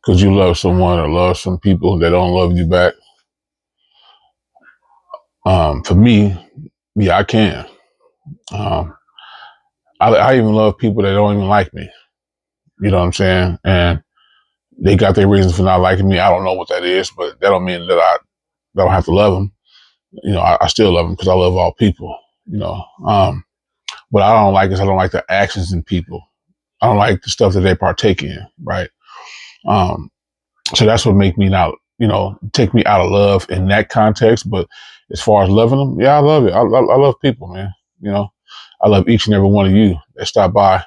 because you love someone or love some people that don't love you back. For me, yeah, I can. Um, I even love people that don't even like me. You know what I'm saying? And they got their reasons for not liking me. I don't know what that is, but that don't mean that I don't have to love them. I still love them because I love all people. What I don't like is I don't like the actions in people. I don't like the stuff that they partake in. Right. Um, so that's what make me not, take me out of love in that context. But as far as loving them, yeah, I love it. I love people, man. You know, I love each and every one of you that stop by,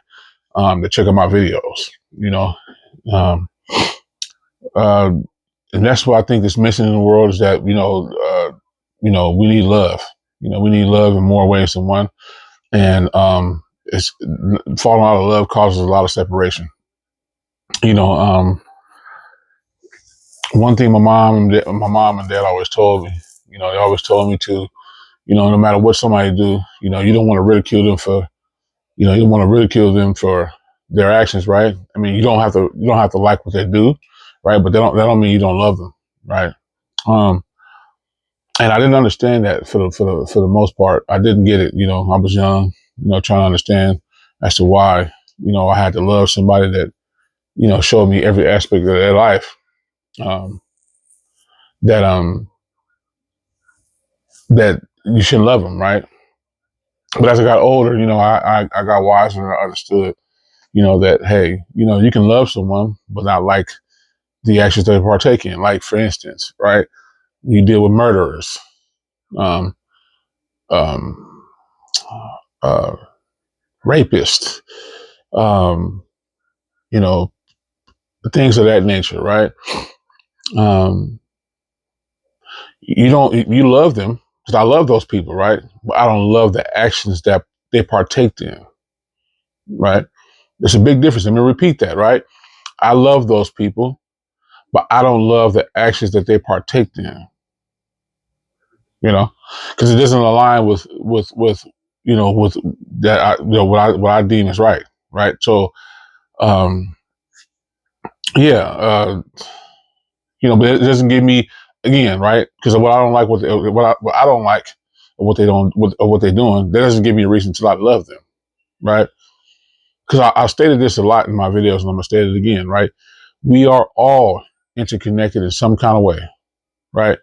to check out my videos. You know, um, uh, and that's what I think is missing in the world is that we need love. We need love in more ways than one, and it's falling out of love causes a lot of separation. You know, one thing my mom and dad always told me. They always told me to, no matter what somebody do, you don't want to ridicule them for, you don't want to ridicule them for their actions, right? I mean, you don't have to like what they do, right? But that don't mean you don't love them, right? Um, and I didn't understand that for the most part. I didn't get it. I was young, trying to understand as to why, I had to love somebody that, showed me every aspect of their life. Um, that that you should love them, right? But as I got older, I got wiser and I understood, that hey, you can love someone but not like the actions they partake in. Like for instance, right? You deal with murderers, um, um, uh, rapists, um, you know, things of that nature, right? Um, you love them because I love those people, right? But I don't love the actions that they partake in, right? There's a big difference. Let me repeat that, right? I love those people, but I don't love the actions that they partake in, because it doesn't align with that what I deem as right, right? So, um, yeah, but it doesn't give me again, right? Because what I don't like, what I don't like, or what they don't, or what they're doing, that doesn't give me a reason to not love them, right? Because I stated this a lot in my videos, and I'm gonna state it again, right? We are all interconnected in some kind of way, right?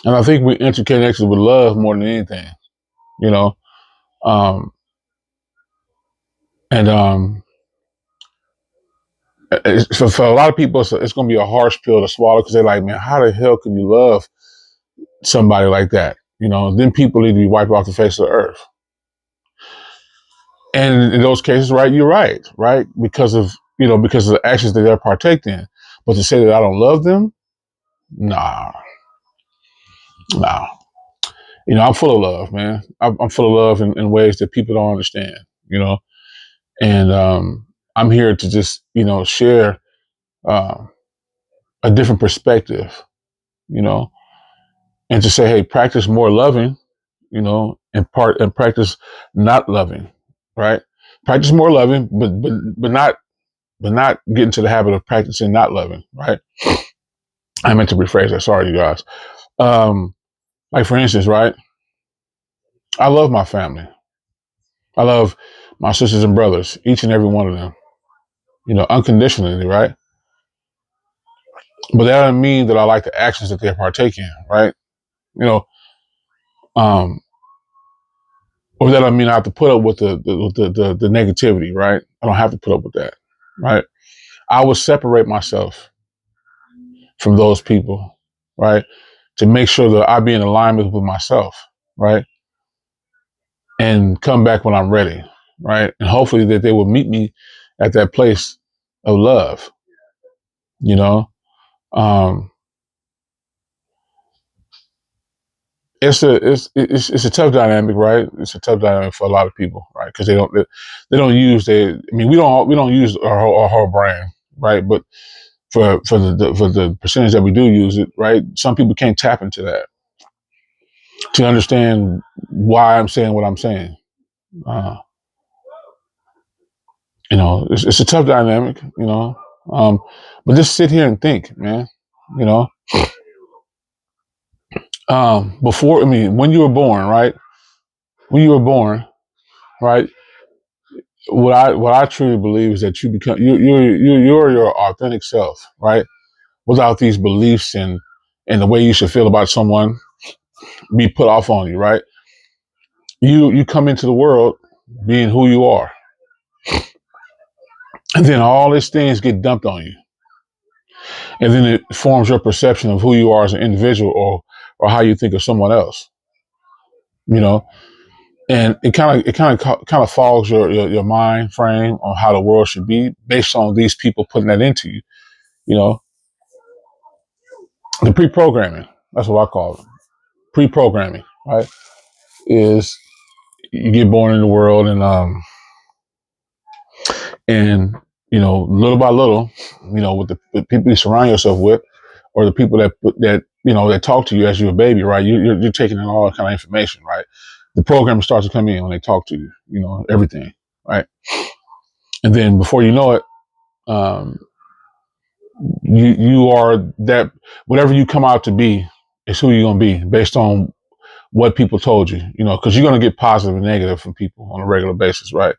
And I think we're interconnected with love more than anything, you know. Um, and for a lot of people, it's going to be a harsh pill to swallow because they're like, man, how the hell can you love somebody like that? Then people need to be wiped off the face of the earth. And in those cases, right, you're right? Because of the actions that they're partaking in. But to say that I don't love them, nah, nah. I'm full of love, man. I'm full of love in ways that people don't understand, and I'm here to just, share uh, a different perspective, you know, and to say, hey, practice more loving, and practice not loving, right? Practice more loving, but not get into the habit of practicing not loving, right? I meant to rephrase that. Sorry, you guys. Um, like for instance, right? I love my family. I love my sisters and brothers, each and every one of them, unconditionally, right? But that doesn't mean that I like the actions that they partake in, right? You know, um, or that I mean I have to put up with the negativity, right? I don't have to put up with that, right? I would separate myself from those people, right, to make sure that I be in alignment with myself, right, and come back when I'm ready, right, and hopefully that they will meet me at that place of love, you know. Um, it's a tough dynamic, right? It's a tough dynamic for a lot of people, right? Because they don't use their. I mean, we don't use our whole brain, right? But for the percentage that we do use it, right? Some people can't tap into that to understand why I'm saying what I'm saying. Uh, it's a tough dynamic, Um, but just sit here and think, man. You know, before I mean, when you were born, right? When you were born, right? What I truly believe is that you become you're your authentic self, right? Without these beliefs and the way you should feel about someone be put off on you, right? You come into the world being who you are, and then all these things get dumped on you, and then it forms your perception of who you are as an individual, or how you think of someone else, you know. And it kind of fogs your mind frame on how the world should be based on these people putting that into you, you know. The pre-programming, that's what I call it. Pre-programming, right? Is you get born in the world, and little by little, with the people you surround yourself with, or the people that talk to you as you're a baby, right? You're taking in all that kind of information, right? The program starts to come in when they talk to you, everything, right? And then before you know it, um, you are that, whatever you come out to be is who you're gonna be based on what people told you, because you're gonna get positive and negative from people on a regular basis, right?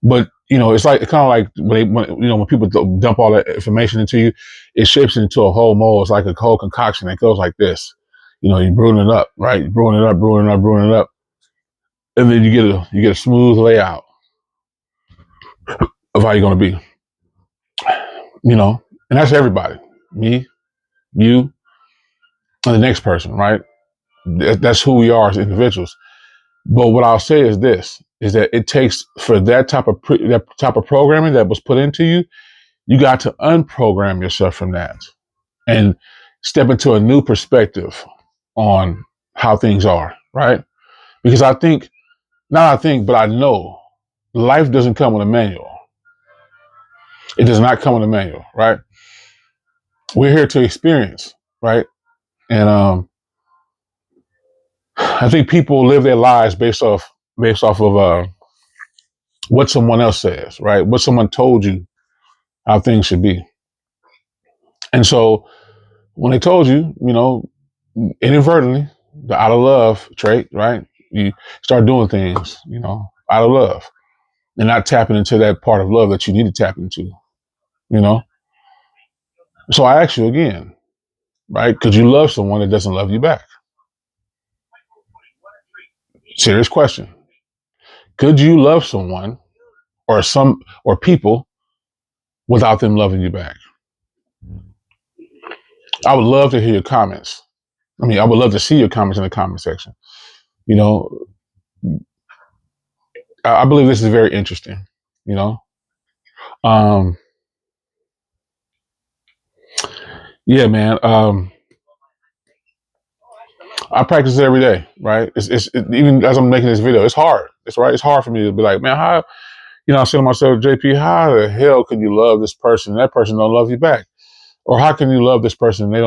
But it's like kind of like when people dump all that information into you, it shapes it into a whole mold. It's like a whole concoction that goes like this. You're brewing it up, right? You're brewing it up, brewing it up, brewing it up, and then you get a smooth layout of how you're gonna be. And that's everybody. Me, you, and the next person, right? That's who we are as individuals. But what I'll say is this: is that it takes for that type of programming that was put into you. You got to unprogram yourself from that and step into a new perspective on how things are, right? Because but I know life doesn't come with a manual. It does not come with a manual, right? We're here to experience, right? And I think people live their lives based off of what someone else says, right? What someone told you how things should be. And so when they told you, inadvertently, the out of love trait, right? You start doing things, out of love and not tapping into that part of love that you need to tap into, you know? So I ask you again, right? Could you love someone that doesn't love you back? Serious question. Could you love someone or people without them loving you back? I would love to hear your comments. I would love to see your comments in the comment section. You know, I believe this is very interesting, you know? Um, yeah, man. I practice it every day, right? Even as I'm making this video, it's hard. It's right. It's hard for me to be like, man, how, I say to myself, JP, how the hell can you love this person and that person don't love you back? Or how can you love this person and they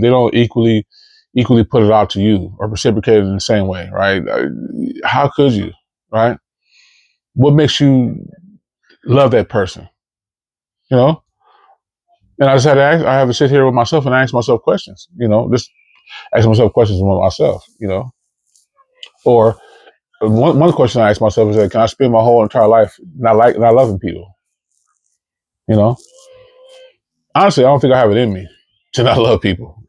don't equally put it out to you or reciprocate it in the same way, right? How could you, right? What makes you love that person, you know? And I just had to I have to sit here with myself and ask myself questions, just ask myself questions about myself, or one question I ask myself is that, can I spend my whole entire life not loving people? You know, honestly, I don't think I have it in me to not love people.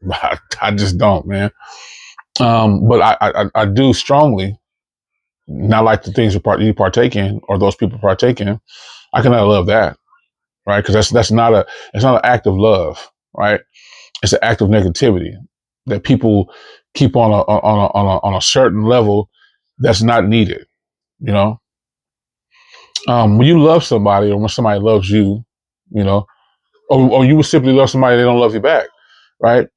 I just don't, man. But I do strongly not like the things you partake in or those people partake in. I cannot love that, right? Because that's not an act of love, right? It's an act of negativity that people keep on a certain level that's not needed. You know, when you love somebody or when somebody loves you, you know, or you would simply love somebody, they don't love you back, right?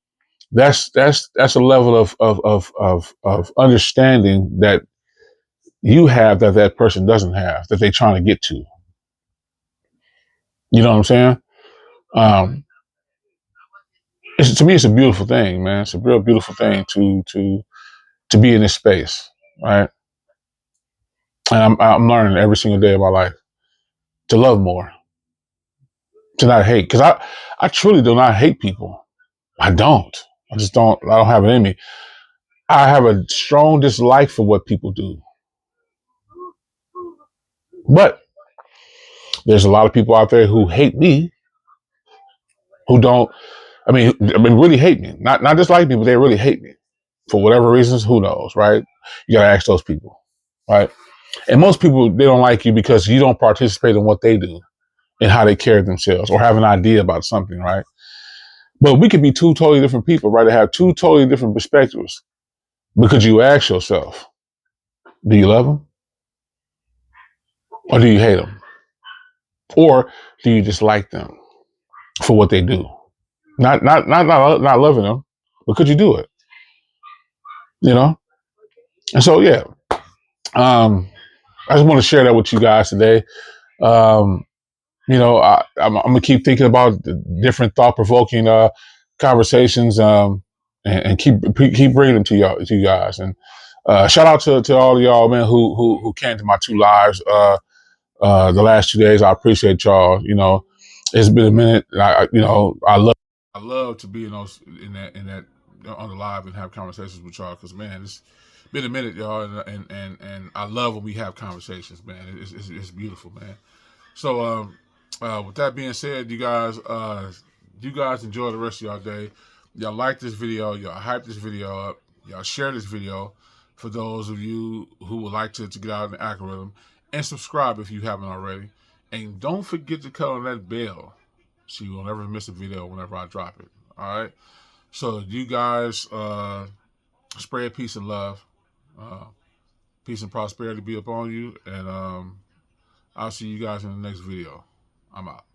That's a level of understanding that you have that person doesn't have, that they're trying to get to. You know what I'm saying? Um, to me, it's a beautiful thing, man. It's a real beautiful thing to be in this space, right? And I'm learning every single day of my life to love more, to not hate. Because I truly do not hate people. I don't. I don't have it in me. I have a strong dislike for what people do. But there's a lot of people out there who hate me, who don't, really hate me. Not dislike me, but they really hate me. For whatever reasons, who knows, right? You gotta ask those people, right? And most people, they don't like you because you don't participate in what they do and how they carry themselves or have an idea about something, right? But we could be two totally different people, right? To have two totally different perspectives. Because you ask yourself, do you love them? Or do you hate them? Or do you just like them for what they do? Not loving them, but could you do it? You know? And so, yeah, I just want to share that with you guys today. Um, I'm gonna keep thinking about the different thought provoking conversations, and keep bringing them to you guys. And shout out to all of y'all, man, who came to my two lives the last 2 days. I appreciate y'all. It's been a minute. I love to be in that on the live and have conversations with y'all because, man, it's been a minute, y'all, and I love when we have conversations, man. It's beautiful, man. So, with that being said, you guys enjoy the rest of y'all day. Y'all like this video. Y'all hype this video up. Y'all share this video for those of you who would like to get out in the algorithm, and subscribe if you haven't already. And don't forget to click on that bell so you will never miss a video whenever I drop it. All right. So you guys spread peace and love, uh, peace and prosperity be upon you, and I'll see you guys in the next video. I'm out.